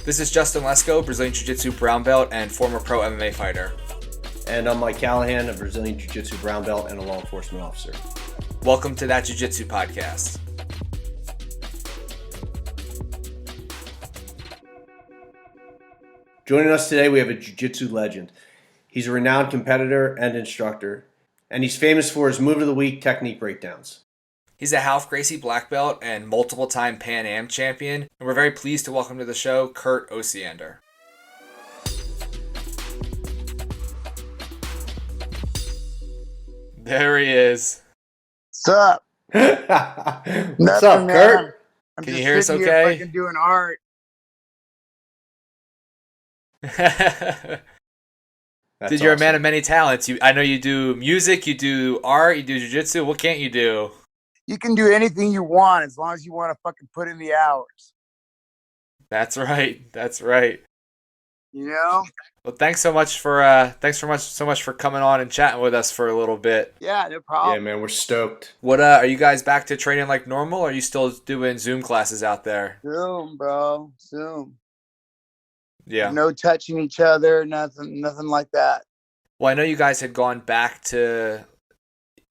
This is Justin Lesko, Brazilian Jiu Jitsu brown belt and former pro MMA fighter. And I'm Mike Callahan, a Brazilian Jiu Jitsu brown belt and a law enforcement officer. Welcome to That Jiu Jitsu podcast. Joining us today, we have a Jiu Jitsu legend. He's a renowned competitor and instructor, and he's famous for his move of the week technique breakdowns. He's a Ralph Gracie black belt and multiple-time Pan Am champion, and we're very pleased to welcome to the show Kurt Osiander. There he is. What's up? What's up, Kurt? I'm Can just you hear us sitting okay? Here fucking doing art. Dude, you're a man of many talents. I know you do music, you do art, you do jiu-jitsu. What can't you do? You can do anything you want as long as you want to fucking put in the hours. That's right. That's right. You know? Well, thanks so much for coming on and chatting with us for a little bit. Yeah, no problem. Yeah, man, we're stoked. What are you guys back to training like normal, or are you still doing Zoom classes out there? Zoom, bro. Zoom. Yeah. No touching each other, nothing like that. Well, I know you guys had gone back to.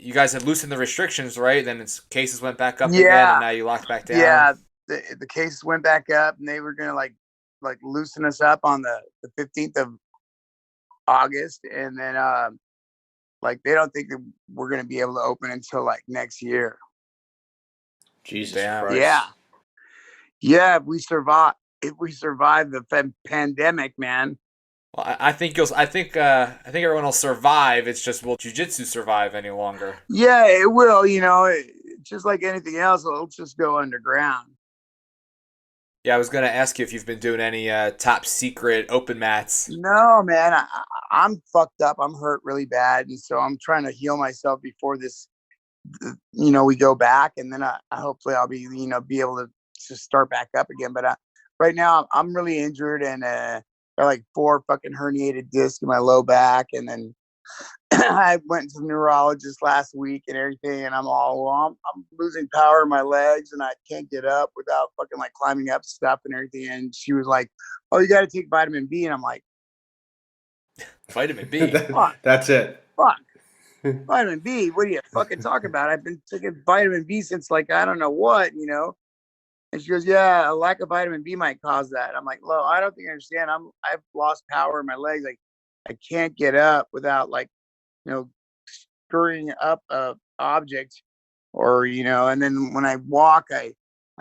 You guys had loosened the restrictions, right? Then cases went back up again, and now you locked back down. Yeah, the cases went back up, and they were gonna like loosen us up on the 15th of August, and then they don't think that we're gonna be able to open until like next year. Jesus Damn. Christ. Yeah. If we survive the pandemic, man. Well, I think everyone will survive. It's just, will jiu-jitsu survive any longer? Yeah, it will. You know, just like anything else, it'll just go underground. Yeah, I was gonna ask you if you've been doing any top secret open mats. No, man, I'm fucked up. I'm hurt really bad, and so I'm trying to heal myself before this. We go back, and then I hopefully I'll be be able to just start back up again. But right now I'm really injured, and got like 4 fucking herniated discs in my low back, and then I went to the neurologist last week and everything, and I'm losing power in my legs, and I can't get up without fucking like climbing up stuff and everything. And she was like, "Oh, you got to take vitamin B," and I'm like, Vitamin B. That's it. Fuck. Vitamin B? What are you fucking talking about? I've been taking vitamin B since like I don't know what, And she goes, "Yeah, a lack of vitamin B might cause that." I'm like, "Well, I don't think you understand. I've lost power in my legs. Like, I can't get up without like, screwing up a object, or And then when I walk, I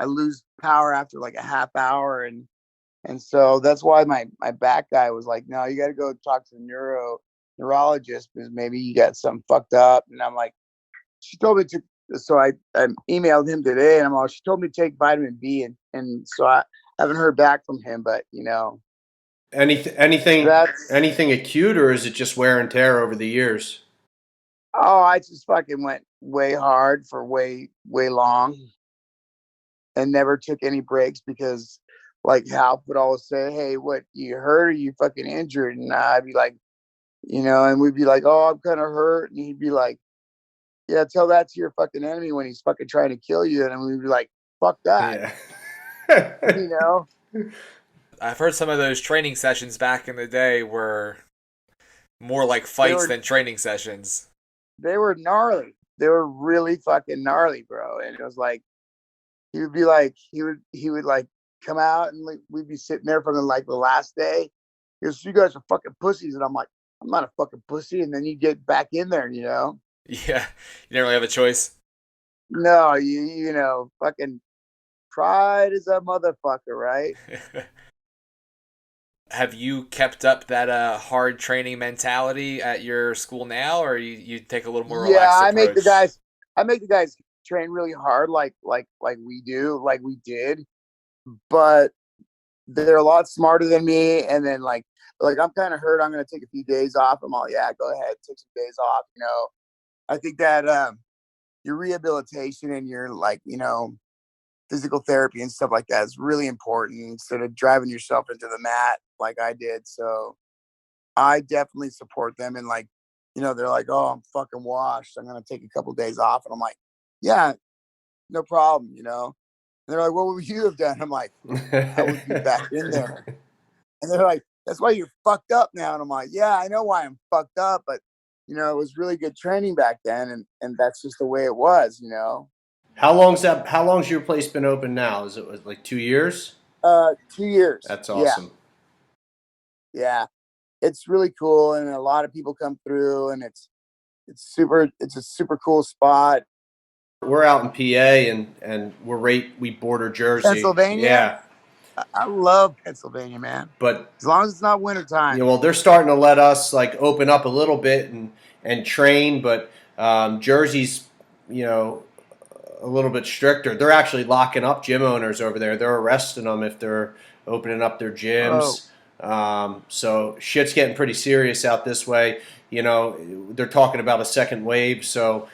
lose power after like a half hour, and so that's why my back guy was like, "No, you got to go talk to the neurologist because maybe you got something fucked up." And I'm like, she told me to. So I emailed him today, and I'm like, she told me to take vitamin B, and so I haven't heard back from him, but anything acute, or is it just wear and tear over the years? Oh, I just fucking went way hard for way long, and never took any breaks because, like, Hal would always say, "Hey, what, you hurt or you fucking injured?" And I'd be like, and we'd be like, "Oh, I'm kind of hurt," and he'd be like, "Yeah, tell that to your fucking enemy when he's fucking trying to kill you." And we'd be like, "Fuck that." Yeah. I've heard some of those training sessions back in the day were more like fights than training sessions. They were gnarly. They were really fucking gnarly, bro. And it was like, he would like come out, and like, we'd be sitting there from the last day. He goes, "You guys are fucking pussies." And I'm like, "I'm not a fucking pussy." And then you get back in there, Yeah, you didn't really have a choice. No, fucking pride is a motherfucker, right? Have you kept up that hard training mentality at your school now, or you take a little more relaxed approach? I make the guys train really hard, like we did, but they're a lot smarter than me. And then like I'm kind of hurt, I'm gonna take a few days off. I'm all, yeah, go ahead, take some days off. I think that your rehabilitation and your physical therapy and stuff like that is really important instead of driving yourself into the mat like I did. So I definitely support them. And they're like, "Oh, I'm fucking washed, I'm going to take a couple of days off." And I'm like, "Yeah, no problem." And they're like, what would you have done? I'm like, I would be back in there. And they're like, that's why you're fucked up now. And I'm like, yeah, I know why I'm fucked up, but you know, it was really good training back then, and that's just the way it was, you know. How long's your place been open now? Is it like 2 years? 2 years. That's Yeah. awesome. Yeah. It's really cool, and a lot of people come through, and it's a super cool spot. We're out in PA, and we border Jersey. Pennsylvania? Yeah. I love Pennsylvania, man. But as long as it's not wintertime. you know, well, they're starting to let us like open up a little bit and train, but Jersey's, you know, a little bit stricter. They're actually locking up gym owners over there. They're arresting them if they're opening up their gyms. So shit's getting pretty serious out this way. You know, they're talking about a second wave. So,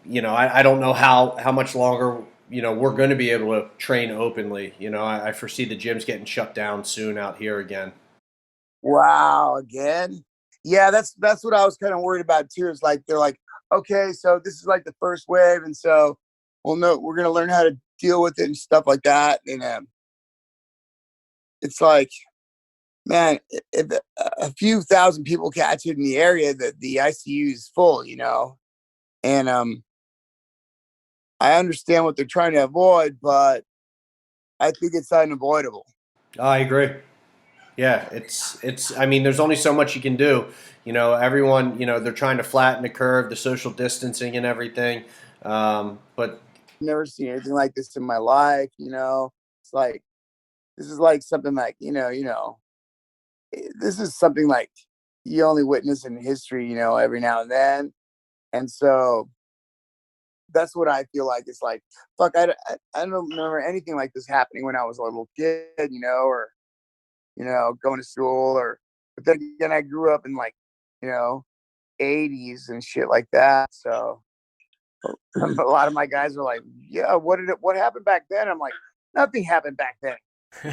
you know, I don't know how much longer, you know, we're going to be able to train openly. You know, I foresee the gyms getting shut down soon out here again. Wow, again? Yeah, that's what I was kind of worried about too. Is like they're like, okay, so this is like the first wave, and so we're gonna learn how to deal with it and stuff like that. And it's like, man, if a few thousand people catch it in the area, that the ICU is full, you know. And I understand what they're trying to avoid, but I think it's unavoidable. I agree. Yeah, it's. I mean, there's only so much you can do. You know, everyone. You know, they're trying to flatten the curve, the social distancing and everything. But Never seen anything like this in my life. You know, it's like this is like something like this is something like you only witness in history. You know, every now and then, and so that's what I feel like. It's like, fuck, I don't remember anything like this happening when I was a little kid. You know, or going to school, but then again, I grew up in like, 80s and shit like that. So a lot of my guys are like, yeah, what happened back then? I'm like, nothing happened back then.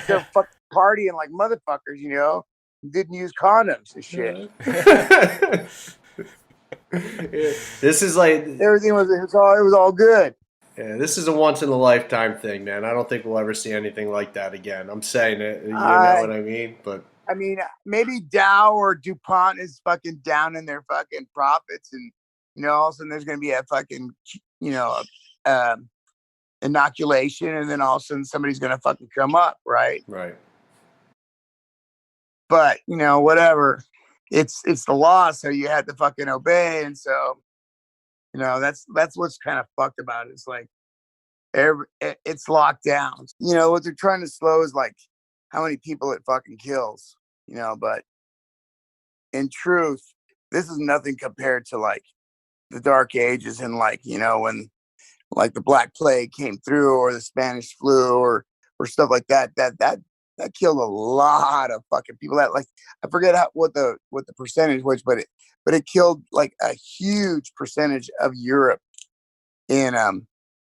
They're fucking partying like motherfuckers, didn't use condoms and shit. This is like Everything it was all good. Yeah, this is a once in a lifetime thing, man. I don't think we'll ever see anything like that again. I'm saying it, you know what I mean? But I mean, maybe Dow or DuPont is fucking down in their fucking profits, and all of a sudden there's gonna be a fucking inoculation, and then all of a sudden somebody's gonna fucking come up, right? Right. But whatever. It's the law, so you have to fucking obey, and so that's what's kind of fucked about it. It's like it's locked down. What they're trying to slow is like how many people it fucking kills. But in truth, this is nothing compared to like the Dark Ages and like when like the Black Plague came through, or the Spanish flu, or stuff like that. That killed a lot of fucking people. That, like, I forget what the percentage was, but it killed like a huge percentage of Europe in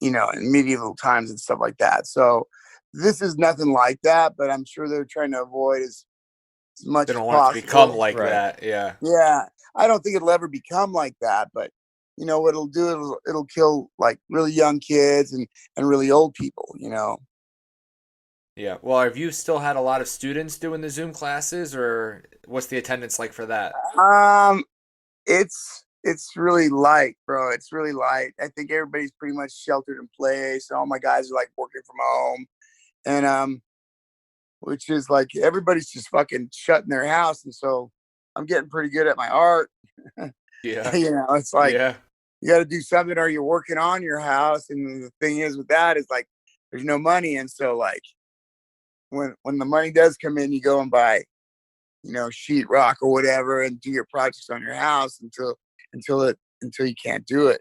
in medieval times and stuff like that. So this is nothing like that, but I'm sure they're trying to avoid as much they don't as want possible. it to become like that. Yeah. Yeah. I don't think it'll ever become like that, but what it'll do, it'll kill like really young kids and really old people, Yeah. Well, have you still had a lot of students doing the Zoom classes, or what's the attendance like for that? It's really light, bro. It's really light. I think everybody's pretty much sheltered in place. All my guys are like working from home, and which is like everybody's just fucking shut in their house, and so I'm getting pretty good at my art. Yeah. It's like yeah. you got to do something, or you're working on your house, and the thing is with that is like there's no money, and so like when the money does come in, you go and buy sheetrock or whatever and do your projects on your house until you can't do it.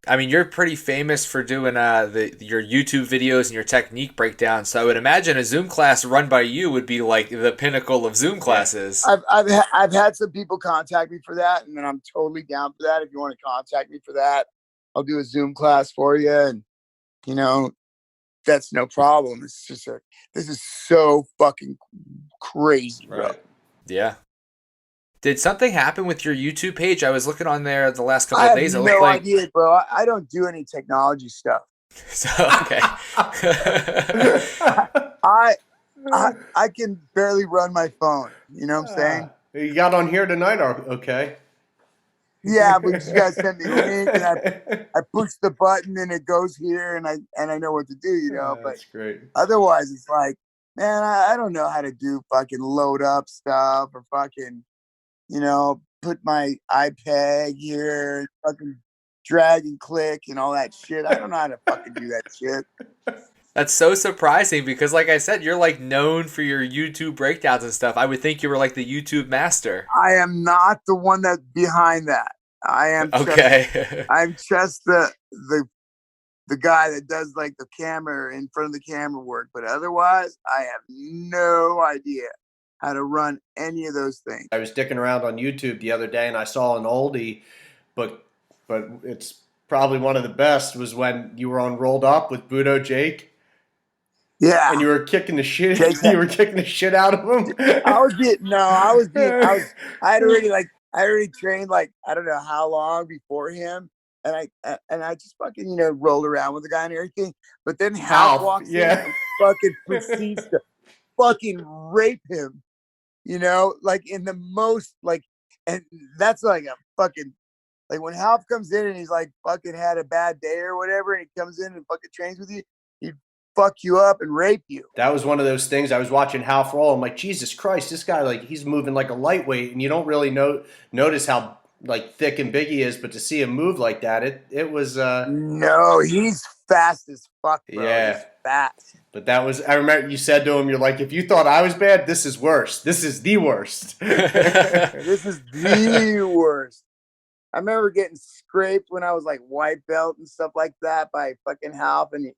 I mean, you're pretty famous for doing your YouTube videos and your technique breakdowns. So I would imagine a Zoom class run by you would be like the pinnacle of Zoom classes. I've had some people contact me for that, and then I'm totally down for that. If you want to contact me for that, I'll do a Zoom class for you, and that's no problem. It's just this is so fucking crazy, bro. Right. Yeah. Did something happen with your YouTube page? I was looking on there the last couple of days. I have no idea, bro. I don't do any technology stuff. So okay. I I can barely run my phone. You know what I'm saying? You got on here tonight, okay? Yeah, but you guys sent me a link, and I push the button, and it goes here, and I know what to do. You know, but That's great. otherwise, it's like, man, I don't know how to do fucking load up stuff or fucking, put my iPad here, fucking drag and click and all that shit. I don't know how to fucking do that shit. That's so surprising because, like I said, you're like known for your YouTube breakdowns and stuff. I would think you were like the YouTube master. I am not the one that's behind that. I am just Okay. I'm just the guy that does like the camera in front of the camera work, but otherwise I have no idea how to run any of those things. I was dicking around on YouTube the other day and I saw an oldie, but it's probably one of the best was when you were on Rolled Up with Budo Jake Yeah. and you were kicking the shit Jake, you were kicking the shit out of him. I had already I already trained like I don't know how long before him, and I just fucking rolled around with the guy and everything. But then Half Half, walks in yeah. and fucking proceeds to fucking rape him, like in the most like, and that's like a fucking like when Half comes in and he's like fucking had a bad day or whatever, and he comes in and fucking trains with you, he'd fuck you up and rape you. That was one of those things. I was watching Half roll. I'm like, Jesus Christ, this guy, like, he's moving like a lightweight, and you don't really notice how like thick and big he is. But to see him move like that, it was No, he's fast as fuck, bro. yeah. He's fast. But that was, I remember you said to him, you're like, if you thought I was bad, this is worse. This is the worst. This is the worst. I remember getting scraped when I was like white belt and stuff like that by fucking Half, and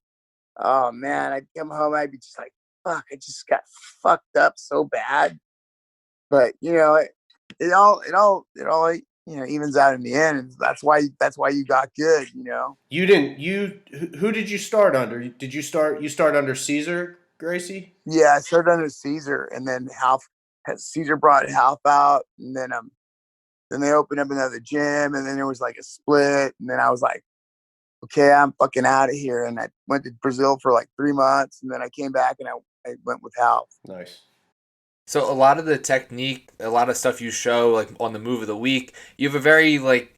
oh man, I'd come home, I'd be just like, fuck, I just got fucked up so bad. But it all evens out in the end, and that's why you got good. You didn't, who did you start under? Did you start under Caesar Gracie? Yeah, I started under Caesar, and then Caesar brought Half out, and then they opened up another gym, and then there was like a split, and then I was like, okay, I'm fucking out of here. And I went to Brazil for like 3 months, and then I came back and I went with Half. Nice. So a lot of the technique, a lot of stuff you show like on the move of the week, you have a very like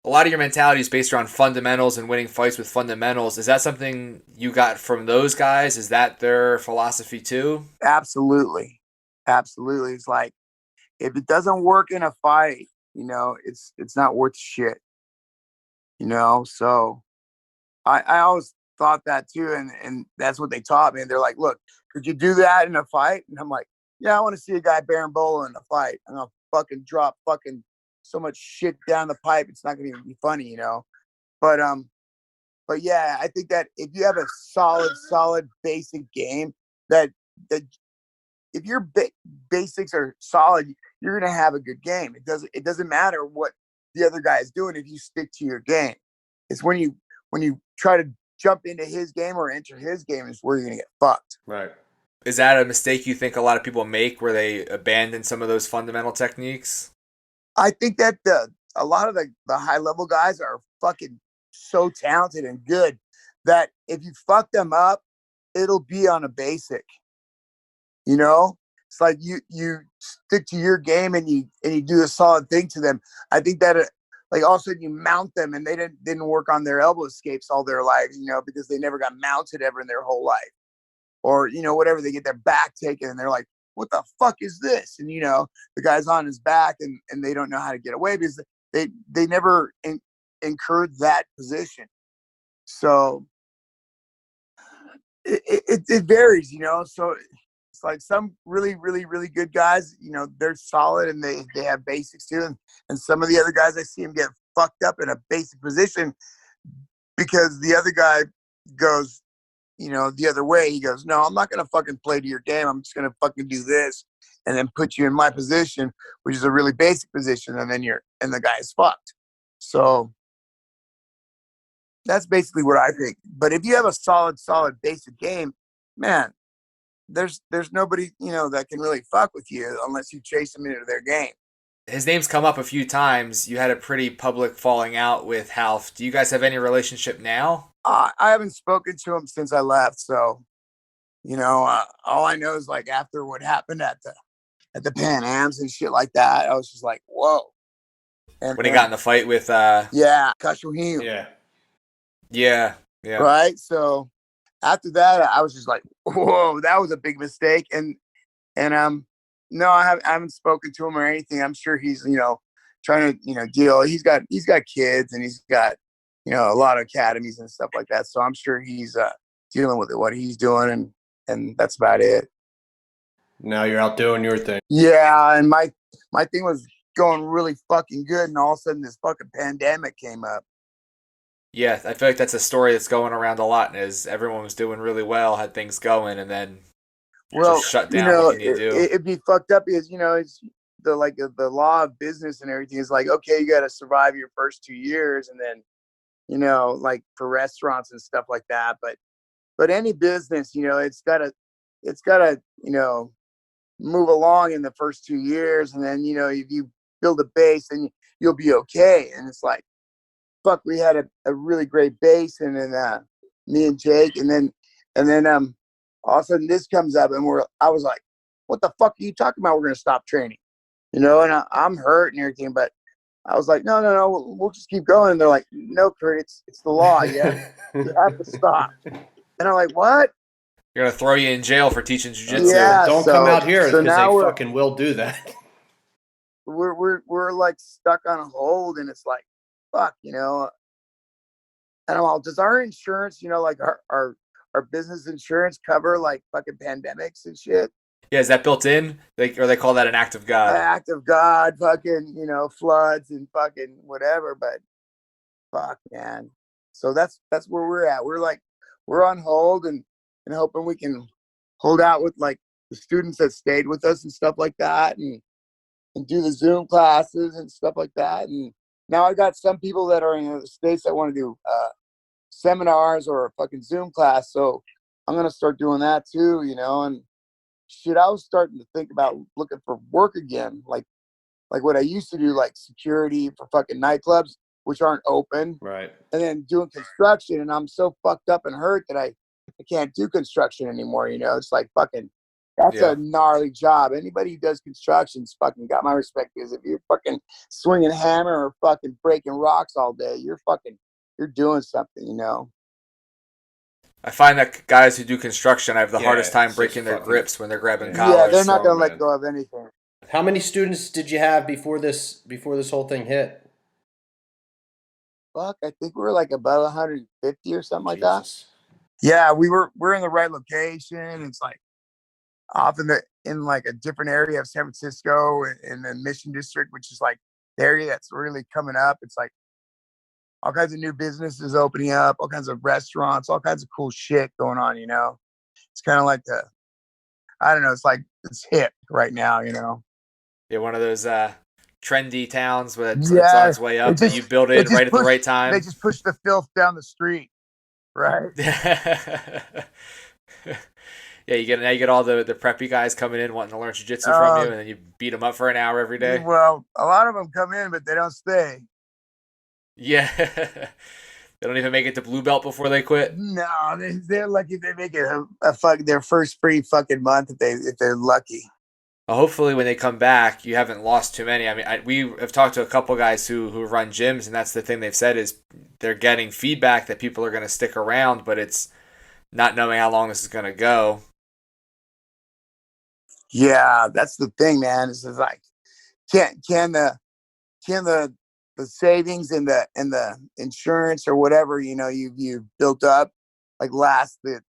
a lot of your mentality is based around fundamentals and winning fights with fundamentals. Is that something you got from those guys? Is that their philosophy too? Absolutely. Absolutely. It's like, if it doesn't work in a fight, it's not worth shit, So I always thought that too. And that's what they taught me. And they're like, look, could you do that in a fight? And I'm like, yeah, I want to see a guy Berimbolo in a fight. I'm going to fucking drop fucking so much shit down the pipe. It's not going to even be funny, But, but yeah, I think that if you have a solid basic game, that if your basics are solid, you're going to have a good game. It doesn't matter what the other guy is doing if you stick to your game. It's when you try to jump into his game or enter his game is where you're going to get fucked. Right. Is that a mistake you think a lot of people make where they abandon some of those fundamental techniques? I think that a lot of the high level guys are fucking so talented and good that if you fuck them up, it'll be on a basic. It's like you stick to your game and you do a solid thing to them. I think that like all of a sudden you mount them and they didn't work on their elbow escapes all their lives, because they never got mounted ever in their whole life. Or, whatever, they get their back taken and they're like, what the fuck is this? And, the guy's on his back and they don't know how to get away because they never incurred that position. So it varies, So it's like some really, really, really good guys, they're solid and they have basics too. And some of the other guys, I see them get fucked up in a basic position because the other guy goes, the other way. He goes, no, I'm not going to fucking play to your game. I'm just going to fucking do this and then put you in my position, which is a really basic position. And then and the guy is fucked. So that's basically what I think. But if you have a solid basic game, man, there's nobody, that can really fuck with you unless you chase them into their game. His name's come up a few times. You had a pretty public falling out with Half. Do you guys have any relationship now? I haven't spoken to him since I left, so all I know is like after what happened at the Pan Ams and shit like that, I was just like, whoa. And When he got in the fight with yeah, Kashuhim. Yeah. yeah. Right. So after that, I was just like, whoa, that was a big mistake. And no, I haven't spoken to him or anything. I'm sure he's trying to deal. He's got kids and he's got a lot of academies and stuff like that. So I'm sure he's dealing with what he's doing, and that's about it. Now you're out doing your thing. Yeah, and my thing was going really fucking good, and all of a sudden this fucking pandemic came up. Yeah, I feel like that's a story that's going around a lot, is everyone was doing really well, had things going, and then just shut down what you need to do. It'd be fucked up because it's the law of business and everything is like, okay, you got to survive your first 2 years, and then like for restaurants and stuff like that. But any business, it's gotta move along in the first 2 years, and then if you build a base, then you'll be okay. And it's like, fuck, we had a really great base, and then me and Jake, and then all of a sudden this comes up, and I was like, what the fuck are you talking about? We're gonna stop training, and I'm hurt and everything, but I was like, no, we'll just keep going. And they're like, no, Kurt, it's the law. Yeah, you have to stop. And I'm like, what? You're gonna throw you in jail for teaching jiu-jitsu. Yeah, Don't come out here because they we're fucking will do that. We're like stuck on hold, and it's like, fuck, And I'm all, does our insurance, like our business insurance cover like fucking pandemics and shit? Yeah, is that built in? Or they call that an act of God? Act of God, fucking, floods and fucking whatever. But fuck, man. So that's where we're at. We're on hold and hoping we can hold out with like the students that stayed with us and stuff like that, and do the Zoom classes and stuff like that. And now I got some people that are in the States that want to do seminars or a fucking Zoom class. So I'm gonna start doing that too, and shit, I was starting to think about looking for work again, like what I used to do, like security for fucking nightclubs, which aren't open. Right. And then doing construction, and I'm so fucked up and hurt that I can't do construction anymore. It's like fucking, that's a gnarly job. Anybody who does construction's fucking got my respect, because if you're fucking swinging a hammer or fucking breaking rocks all day, you're doing something, I find that guys who do construction have the hardest time breaking their grips when they're grabbing collars. Yeah, they're not gonna let go of anything. How many students did you have before this whole thing hit? Fuck, I think we were like about 150 or something like that. Yeah, we're in the right location. It's like off in like a different area of San Francisco, in the Mission District, which is like the area that's really coming up. It's like all kinds of new businesses opening up, all kinds of restaurants, all kinds of cool shit going on. It's kind of like I don't know. It's like it's hip right now. Yeah, one of those trendy towns where it's on its way up, that you build it right at the right time. They just push the filth down the street, right? Yeah, you get all the preppy guys coming in wanting to learn jiu-jitsu from you, and then you beat them up for an hour every day. Well, a lot of them come in, but they don't stay. Yeah. They don't even make it to blue belt before they quit. No, they're lucky if they make it their first free fucking month if they're lucky. Well, hopefully when they come back, you haven't lost too many. I mean, we have talked to a couple guys who run gyms, and that's the thing they've said is they're getting feedback that people are going to stick around, but it's not knowing how long this is going to go. Yeah, that's the thing, man. It's just like, can the savings and the insurance or whatever you built up like last the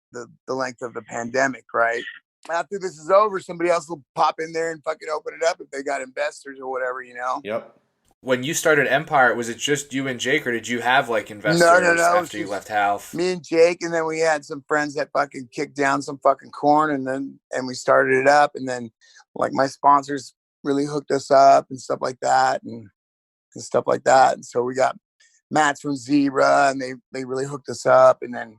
length of the pandemic, right? After this is over, somebody else will pop in there and fucking open it up if they got investors or whatever, Yep. When you started Empire, was it just you and Jake, or did you have like investors after you left Half? Me and Jake, and then we had some friends that fucking kicked down some fucking corn, and we started it up, and then like my sponsors really hooked us up and stuff like that, and stuff like that. And so we got Matt's from Zebra, and they really hooked us up. And then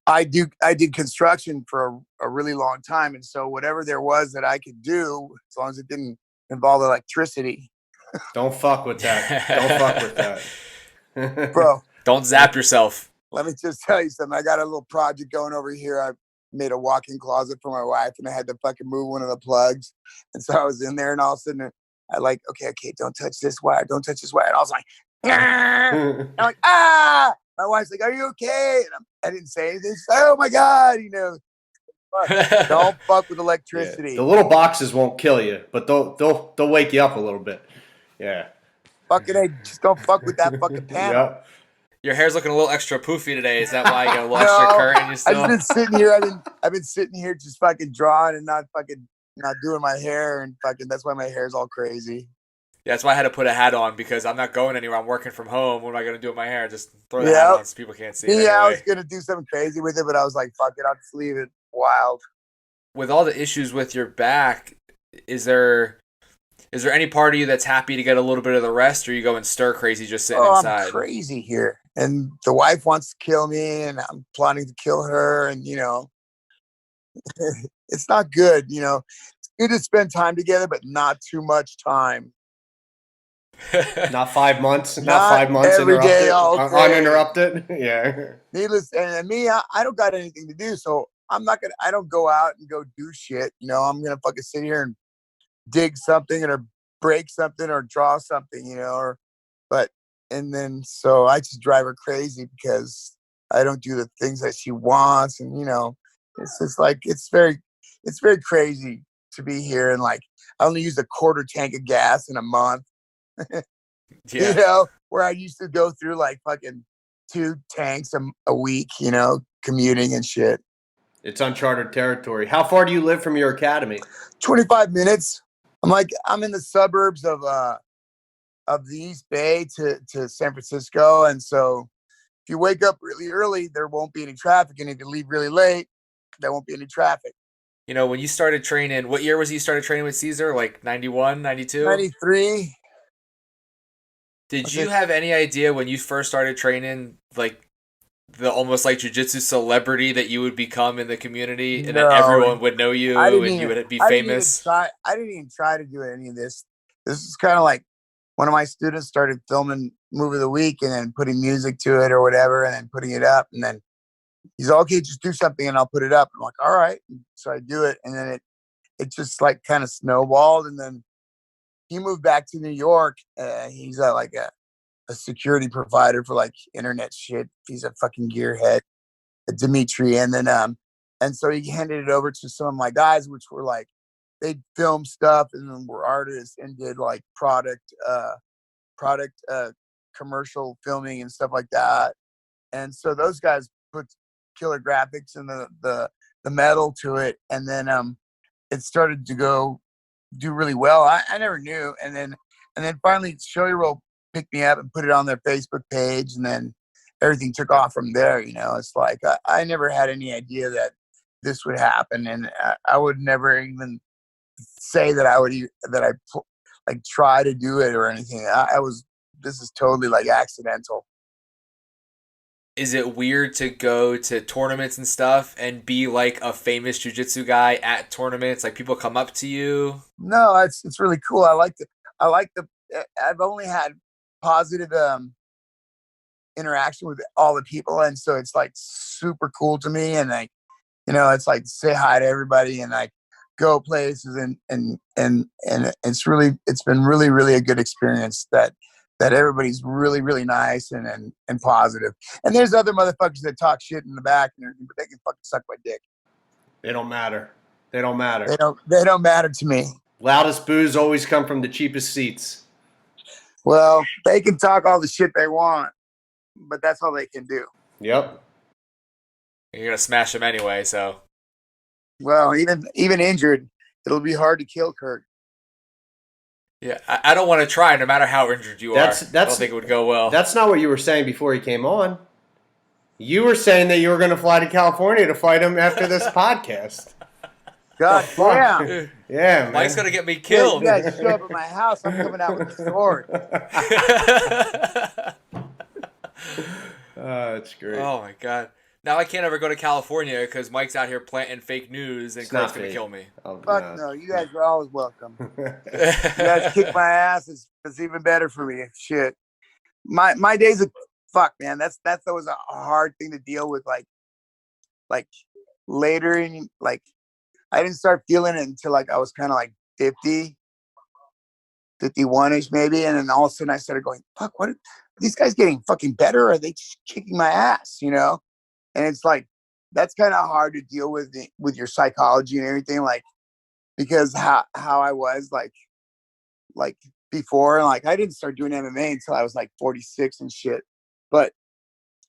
I did construction for a really long time, and so whatever there was that I could do, as long as it didn't involve electricity. Don't fuck with that. Don't fuck with that. Bro, Don't zap yourself. Let me just tell you something. I got a little project going over here. I made a walk-in closet for my wife, and I had to fucking move one of the plugs. And so I was in there, and all of a sudden, I like, okay, don't touch this wire. Don't touch this wire. And I was like, I'm like, ah! My wife's like, are you okay? And I didn't say anything. She's like, oh my God, don't fuck with electricity. Yeah. The little boxes won't kill you, but they'll wake you up a little bit. Yeah. Fucking just don't fuck with that fucking panel. Yep. Your hair's looking a little extra poofy today. Is that why you lost your curtain? You still? I've been sitting here. I've been sitting here just fucking drawing and not doing my hair, and fucking that's why my hair's all crazy. Yeah, that's why I had to put a hat on, because I'm not going anywhere. I'm working from home. What am I going to do with my hair? Just throw the hat on so people can't see it. Yeah, anyway. I was going to do something crazy with it, but I was like, fuck it. I'll just leave it wild. With all the issues with your back, is there any part of you that's happy to get a little bit of the rest, or are you going stir crazy just sitting inside? I'm crazy here. And the wife wants to kill me, and I'm plotting to kill her, and, it's not good, It's good to spend time together, but not too much time. Not 5 months. Not 5 months every day, uninterrupted. Yeah. Needless, and me, I don't got anything to do, so I don't go out and go do shit. I'm gonna fucking sit here and dig something or break something or draw something, and then so I just drive her crazy because I don't do the things that she wants, and it's just like it's very crazy to be here, and like I only used a quarter tank of gas in a month. Yeah. Where I used to go through like fucking 2 tanks a week, commuting and shit. It's uncharted territory. How far do you live from your academy? 25 minutes. I'm in the suburbs of the East Bay to San Francisco, and so if you wake up really early, there won't be any traffic, and if you leave really late, there won't be any traffic. When you started training, what year was you started training with Caesar? Like 91, 92? 93. Did you have any idea when you first started training, like the almost like jiu-jitsu celebrity that you would become in the community, and that everyone would know you and you would be famous? I didn't even try to do any of this. This is kind of like one of my students started filming Movie of the Week and then putting music to it or whatever, and then putting it up, and then he's like, okay, just do something and I'll put it up. I'm like, all right. So I do it, and then it just like kind of snowballed, and then he moved back to New York. He's like a security provider for like internet shit. He's a fucking gearhead, Dimitri. And then and so he handed it over to some of my guys, which were like they'd film stuff and then were artists and did like product commercial filming and stuff like that. And so those guys put killer graphics and the metal to it, and then it started to do really well. I never knew, and then finally Showy Roll picked me up and put it on their Facebook page, and then everything took off from there. It's like I never had any idea that this would happen, and I would never even say that I try to do it or anything. This is totally like accidental. Is it weird to go to tournaments and stuff and be like a famous jiu-jitsu guy at tournaments? Like people come up to you? I've really cool. I've only had positive interaction with all the people, and so it's like super cool to me, and like it's like say hi to everybody and like go places, and it's been really, really a good experience that everybody's really, really nice and positive. And there's other motherfuckers that talk shit in the back and everything, but they can fucking suck my dick. They don't matter. They don't matter. They don't matter to me. Loudest boos always come from the cheapest seats. Well, they can talk all the shit they want, but that's all they can do. Yep. You're gonna smash them anyway, so. Well, even injured, it'll be hard to kill Kurt. Yeah, I don't want to try, no matter how injured you are. I don't think it would go well. That's not what you were saying before he came on. You were saying that you were going to fly to California to fight him after this podcast. God damn. Yeah, man. Mike's going to get me killed. You guys show up at my house, I'm coming out with a sword. That's great. Oh, my God. Now I can't ever go to California because Mike's out here planting fake news and Kurt's going to kill me. Oh, fuck no. You guys are always welcome. You guys kick my ass. It's even better for me. Shit. My days of fuck, man, that was a hard thing to deal with. Like later in like, I didn't start feeling it until like I was kind of like 50, 51ish maybe, and then all of a sudden I started going, fuck, what are these guys getting fucking better, or are they just kicking my ass, you know? And it's like, that's kind of hard to deal with your psychology and everything, like, because how I was like before, like I didn't start doing MMA until I was like 46 and shit, but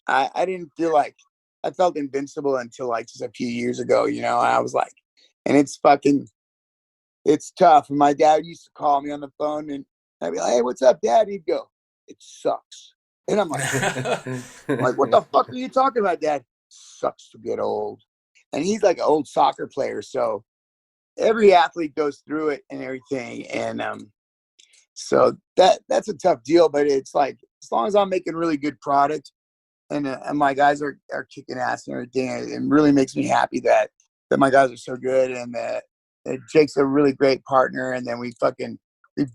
I didn't feel like, I felt invincible until like just a few years ago, you know? And I was like, and it's tough. And my dad used to call me on the phone and I'd be like, hey, what's up, Dad? He'd go, it sucks. And I'm like, what the fuck are you talking about, Dad? Sucks to get old. And he's like an old soccer player. So every athlete goes through it and everything. And so that's a tough deal, but it's like, as long as I'm making really good product and my guys are kicking ass and everything, it really makes me happy that my guys are so good, and that Jake's a really great partner, and then we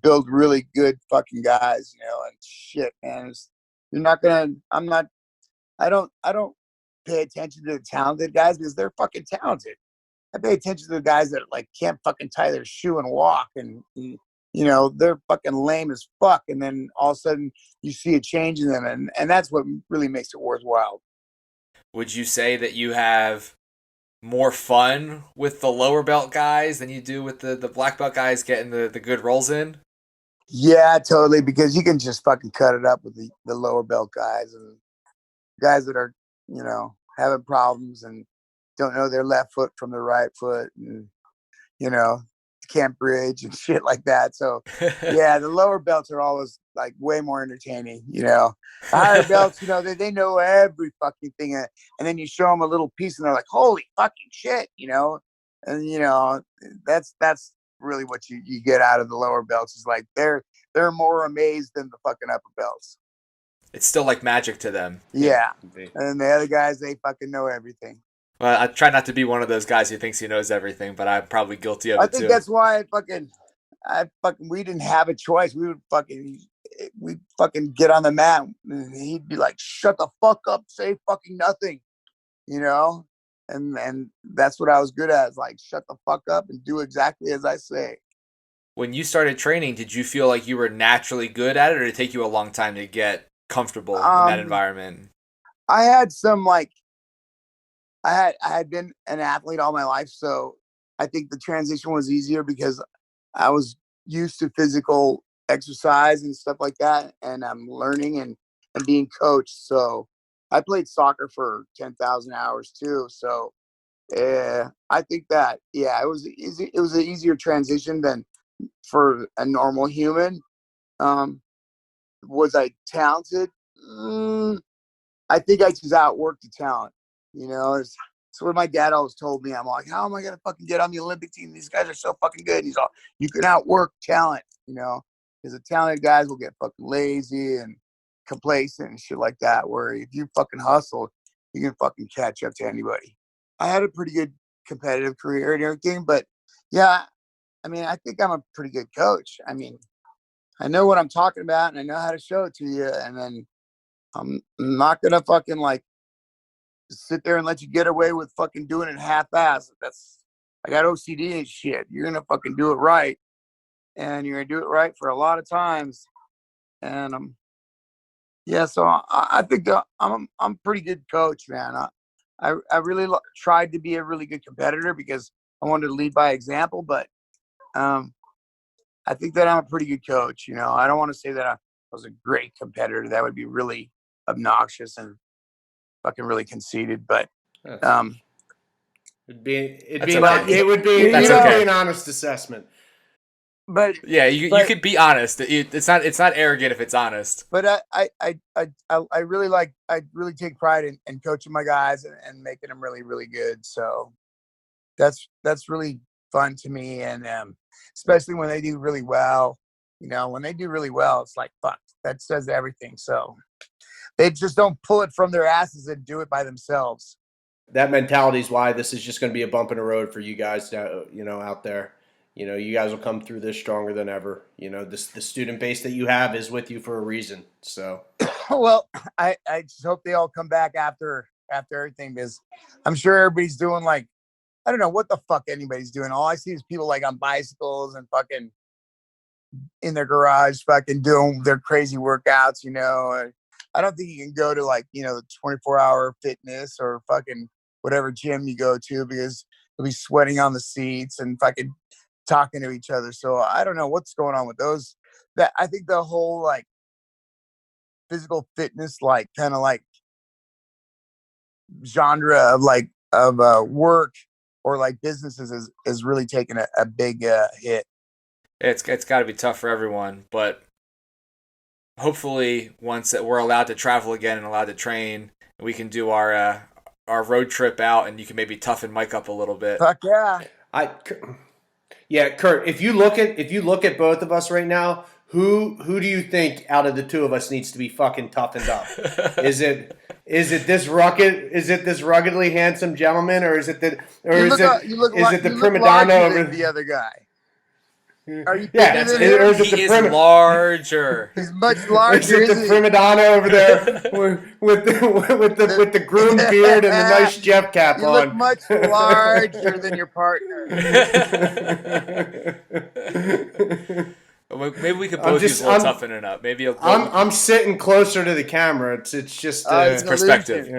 build really good fucking guys, you know, and shit, man. I don't pay attention to the talented guys because they're fucking talented. I pay attention to the guys that like can't fucking tie their shoe and walk, and you know, they're fucking lame as fuck, and then all of a sudden you see a change in them, and that's what really makes it worthwhile. Would you say that you have more fun with the lower belt guys than you do with the black belt guys getting the good rolls in? Yeah, totally, because you can just fucking cut it up with the lower belt guys and guys that are, you know, having problems and don't know their left foot from their right foot, and you know, can't bridge and shit like that. So yeah, the lower belts are always like way more entertaining, you know. The higher belts, you know, they know every fucking thing, and then you show them a little piece and they're like, holy fucking shit, you know. And you know, that's really what you get out of the lower belts, is like they're more amazed than the fucking upper belts. It's still like magic to them. Yeah. And the other guys, they fucking know everything. Well, I try not to be one of those guys who thinks he knows everything, but I'm probably guilty of I it think too. that's why we didn't have a choice. We'd fucking get on the mat and he'd be like, shut the fuck up, say fucking nothing, you know? And that's what I was good at, is like, shut the fuck up and do exactly as I say. When you started training, did you feel like you were naturally good at it, or did it take you a long time to get comfortable in that environment? I had some like, I had been an athlete all my life, so I think the transition was easier because I was used to physical exercise and stuff like that, and I'm learning and being coached. So I played soccer for 10,000 hours too. So I think that, yeah, it was easy. It was an easier transition than for a normal human. Um, was I talented? I think I just outworked the talent. You know, it's what my dad always told me. I'm like, how am I gonna fucking get on the Olympic team? These guys are so fucking good. And he's all, you can outwork talent, you know, because the talented guys will get fucking lazy and complacent and shit like that. Where if you fucking hustle, you can fucking catch up to anybody. I had a pretty good competitive career and everything, but yeah, I mean, I think I'm a pretty good coach. I mean, I know what I'm talking about and I know how to show it to you, and then I'm not gonna fucking like sit there and let you get away with fucking doing it half-assed. I got OCD and shit. You're gonna fucking do it right, and you're gonna do it right for a lot of times. And yeah, so I think that I'm a pretty good coach, man. I really tried to be a really good competitor because I wanted to lead by example, but I think that I'm a pretty good coach. You know, I don't want to say that I was a great competitor. That would be really obnoxious and fucking really conceited, but It'd be okay. an honest assessment. But yeah, you could be honest. It's not arrogant if it's honest. But I really take pride in coaching my guys and making them really, really good. So that's really fun to me, and especially when they do really well. You know, when they do really well, it's like, fuck, that says everything. So they just don't pull it from their asses and do it by themselves. That mentality is why this is just going to be a bump in the road for you guys, you know, out there. You know, you guys will come through this stronger than ever. You know, the student base that you have is with you for a reason. So Well, I just hope they all come back after everything, because I'm sure everybody's doing like, I don't know what the fuck anybody's doing. All I see is people like on bicycles and fucking in their garage, fucking doing their crazy workouts, you know. I don't think you can go to like, you know, the 24-hour fitness or fucking whatever gym you go to, because you'll be sweating on the seats and fucking talking to each other. So I don't know what's going on with those. That I think the whole like physical fitness, like kind of like genre of like of work or like businesses is really taking a big hit. It's got to be tough for everyone, but hopefully once that we're allowed to travel again and allowed to train, we can do our road trip out, and you can maybe toughen Mike up a little bit. Fuck yeah. Yeah, Kurt, if you look at both of us right now, who do you think out of the two of us needs to be fucking toughened up? Is it this ruggedly handsome gentleman, or is it the prima donna over the other guy? Are you yeah, he is larger. He's much larger. Is it the prima donna over there with the groomed beard and the nice Jeff cap on? You look much larger than your partner. Maybe we could both use a little toughening up. Maybe I'm sitting closer to the camera. It's just it's perspective.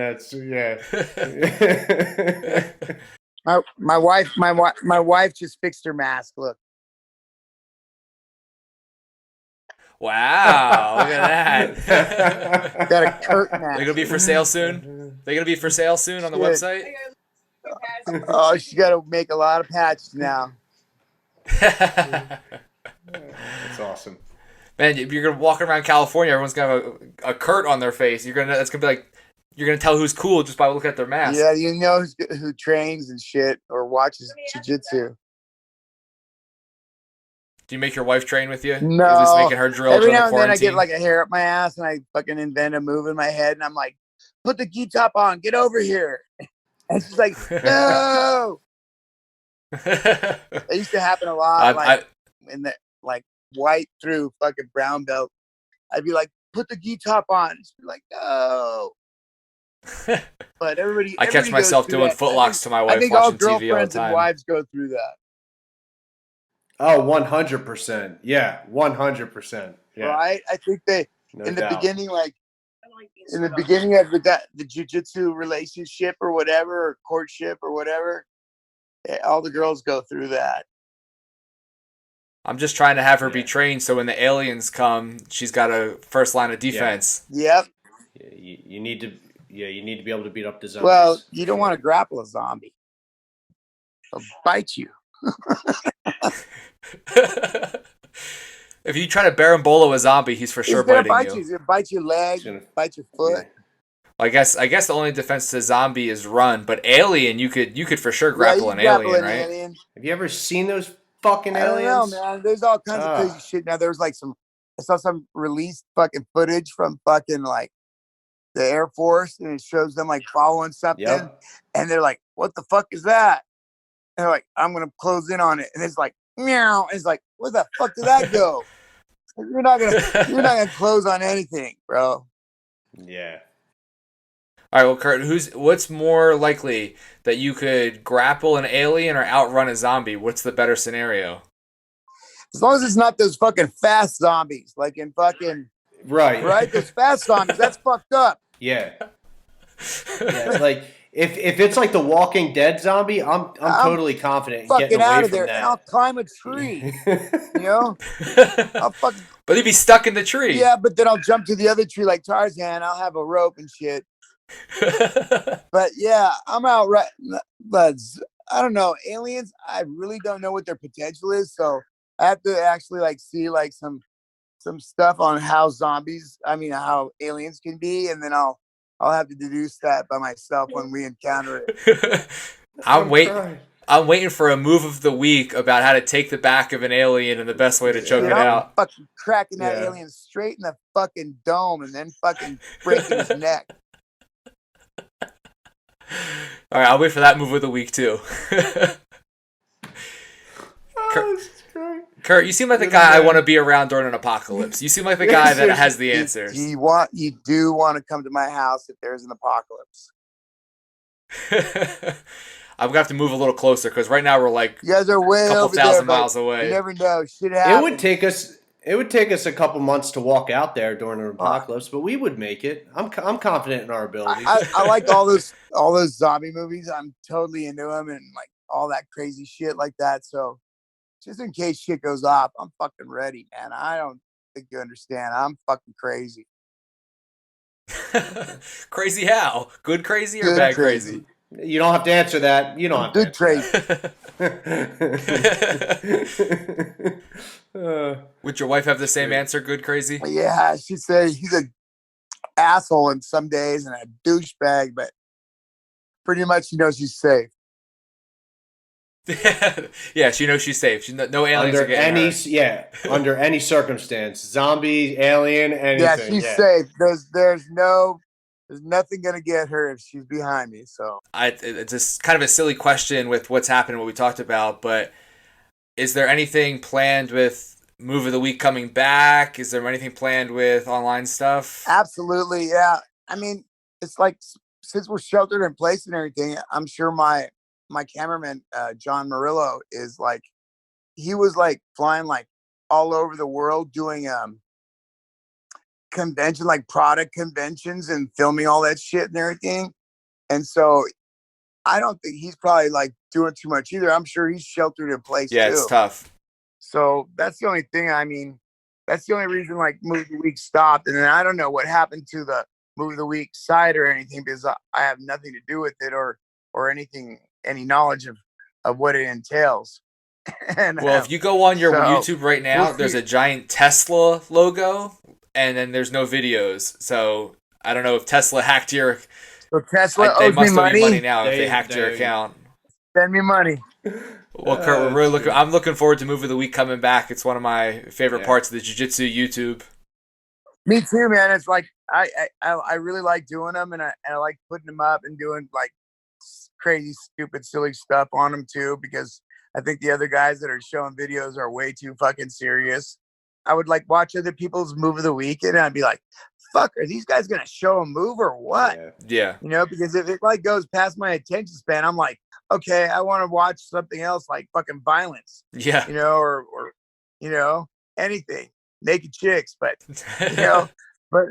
My wife just fixed her mask. Look. Wow, look at that. Got a Kurt mask. They're gonna be for sale soon. They're gonna be for sale soon on the website. Oh, she got to make a lot of patches now. That's awesome. Man, if you're gonna walk around California, everyone's gonna have a Kurt on their face. That's gonna be like, you're gonna tell who's cool just by looking at their mask. Yeah, you know who trains and shit or watches jiu-jitsu. Do you make your wife train with you? No. Is this making her drill Every during now the and then I quarantine? get like a hair up my ass and I fucking invent a move in my head and I'm like, put the gi top on, get over here. And she's like, no. It used to happen a lot, in the like white through fucking brown belt. I'd be like, put the gi top on. She'd be like, no. But everybody catch myself doing footlocks to my wife watching TV all the time. Girlfriends and wives go through that. Oh, 100%. Yeah, 100%. Yeah. Right? I think they in the beginning, like in the beginning of the jiu-jitsu relationship or whatever, or courtship or whatever, all the girls go through that. I'm just trying to have her be trained so when the aliens come, she's got a first line of defense. Yep. You need to be able to beat up the zombies. Well, you don't want to grapple a zombie. They'll bite you. If you try to berimbolo a zombie, he's for sure biting you. He's gonna bite your leg, bite your foot. Yeah. I guess the only defense to zombie is run, but alien you could for sure grapple an alien, right? Alien. Have you ever seen those fucking aliens? I don't know, man. There's all kinds of crazy shit now. There's like I saw some released fucking footage from fucking like the Air Force, and it shows them like following something, and they're like, "What the fuck is that?" And they're like, "I'm gonna close in on it," and it's like, meow. And it's like, where the fuck did that go? You're not gonna close on anything, bro. Yeah. All right, well, Kurt, what's more likely that you could grapple an alien or outrun a zombie? What's the better scenario? As long as it's not those fucking fast zombies, like in fucking right, those fast zombies. That's fucked up. Yeah. Like if it's like the Walking Dead zombie, I'm totally confident in getting away out of from there, that. and I'll climb a tree. You know, But he'd be stuck in the tree. Yeah, but then I'll jump to the other tree like Tarzan. I'll have a rope and shit. But yeah, I'm out right. But I don't know, aliens. I really don't know what their potential is, so I have to actually like see like some stuff on how how aliens can be, and then I'll have to deduce that by myself when we encounter it. I'm waiting for a move of the week about how to take the back of an alien and the best way to choke it out. Fucking cracking that alien straight in the fucking dome and then fucking breaking his neck. All right, I'll wait for that move of the week too. Kurt, you seem like the guy I want to be around during an apocalypse. You seem like the guy that has the answers. You do want to come to my house if there's an apocalypse. I'm gonna have to move a little closer because right now we're like you guys are way a couple over thousand there, miles away. You never know. Shit happens. It would take us a couple months to walk out there during an apocalypse, but we would make it. I'm confident in our abilities. I like all those zombie movies. I'm totally into them and like all that crazy shit like that. So just in case shit goes off, I'm fucking ready, man. I don't think you understand. I'm fucking crazy. Crazy how? Good crazy or bad crazy? You don't have to answer that. You don't have good to crazy. Would your wife have the same answer, good crazy? Yeah, she said he's a asshole in some days and a douchebag, but pretty much she knows she's safe. Yeah, she knows she's safe. No aliens are getting her. Under any circumstance, zombie, alien, anything. Yeah, she's safe. There's nothing gonna get her if she's behind me. So it's just kind of a silly question with what's happened, what we talked about. But is there anything planned with Move of the Week coming back? Is there anything planned with online stuff? Absolutely, yeah. I mean, it's like since we're sheltered in place and everything, I'm sure my cameraman John Murillo is like, he was like flying like all over the world doing convention, like product conventions and filming all that shit and everything. And so I don't think he's probably like doing too much either. I'm sure he's sheltered in place too. It's tough. So that's the only thing. I mean, that's the only reason like Move of the Week stopped. And then I don't know what happened to the Move of the Week site or anything, because I have nothing to do with it or anything, any knowledge of what it entails. And, well, if you go on your YouTube right now, there's a giant Tesla logo, and then there's no videos. So I don't know if Tesla hacked your. So Tesla they owes must me owe money. You money now if they hacked your account. Send me money. Well, Kurt, we're really I'm looking forward to Move of the Week coming back. It's one of my favorite parts of the Jiu Jitsu YouTube. Me too, man. It's like I really like doing them, and I like putting them up and doing like crazy, stupid, silly stuff on them too, because I think the other guys that are showing videos are way too fucking serious. I would like watch other people's Move of the Week, and I'd be like, fuck, are these guys gonna show a move or what? Yeah. You know, because if it like goes past my attention span, I'm like, okay, I want to watch something else like fucking violence. Yeah. You know, or you know, anything. Naked chicks, but you know, but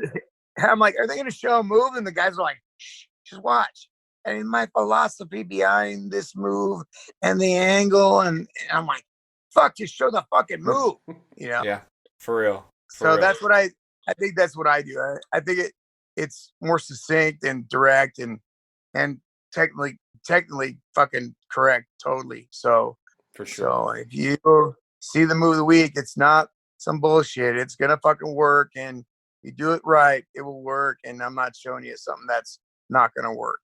I'm like, are they gonna show a move? And the guys are like, shh, just watch. And my philosophy behind this move and the angle, and I'm like, fuck, just show the fucking move. You know? Yeah, for real. That's what I think that's what I do. I think it's more succinct and direct and technically fucking correct, totally. So for sure. So if you see the Move of the Week, it's not some bullshit. It's gonna fucking work, and you do it right, it will work. And I'm not showing you something that's not gonna work.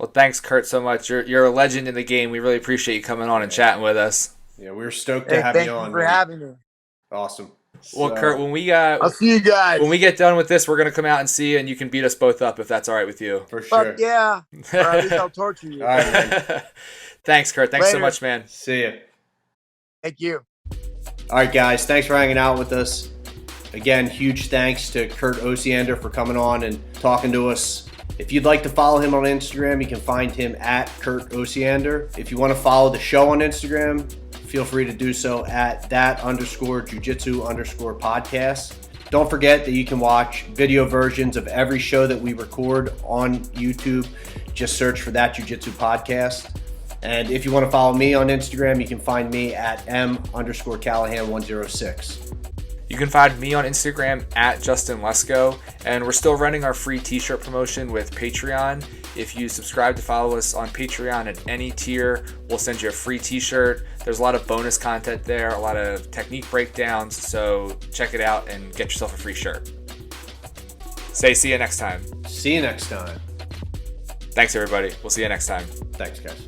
Well, thanks, Kurt, so much. You're a legend in the game. We really appreciate you coming on and chatting with us. Yeah, we're stoked to have you on. Thank you for having me. Awesome. Well, Kurt, I'll see you guys. When we get done with this, we're gonna come out and see you, and you can beat us both up if that's all right with you. For sure. Fuck yeah. Or at least I'll torture you. All right, man. Thanks, Kurt. Thanks so much, man. See ya. Thank you. All right, guys. Thanks for hanging out with us. Again, huge thanks to Kurt Osiander for coming on and talking to us. If you'd like to follow him on Instagram, you can find him at Kurt Osiander. If you want to follow the show on Instagram, feel free to do so at that_jujitsu_podcast. Don't forget that you can watch video versions of every show that we record on YouTube. Just search for That Jiu-Jitsu Podcast. And if you want to follow me on Instagram, you can find me at m_Callahan106. You can find me on Instagram at Justin Lesko, and we're still running our free t-shirt promotion with Patreon. If you subscribe to follow us on Patreon at any tier, we'll send you a free t-shirt. There's a lot of bonus content there, a lot of technique breakdowns, so check it out and get yourself a free shirt. See you next time. See you next time. Thanks, everybody. We'll see you next time. Thanks, guys.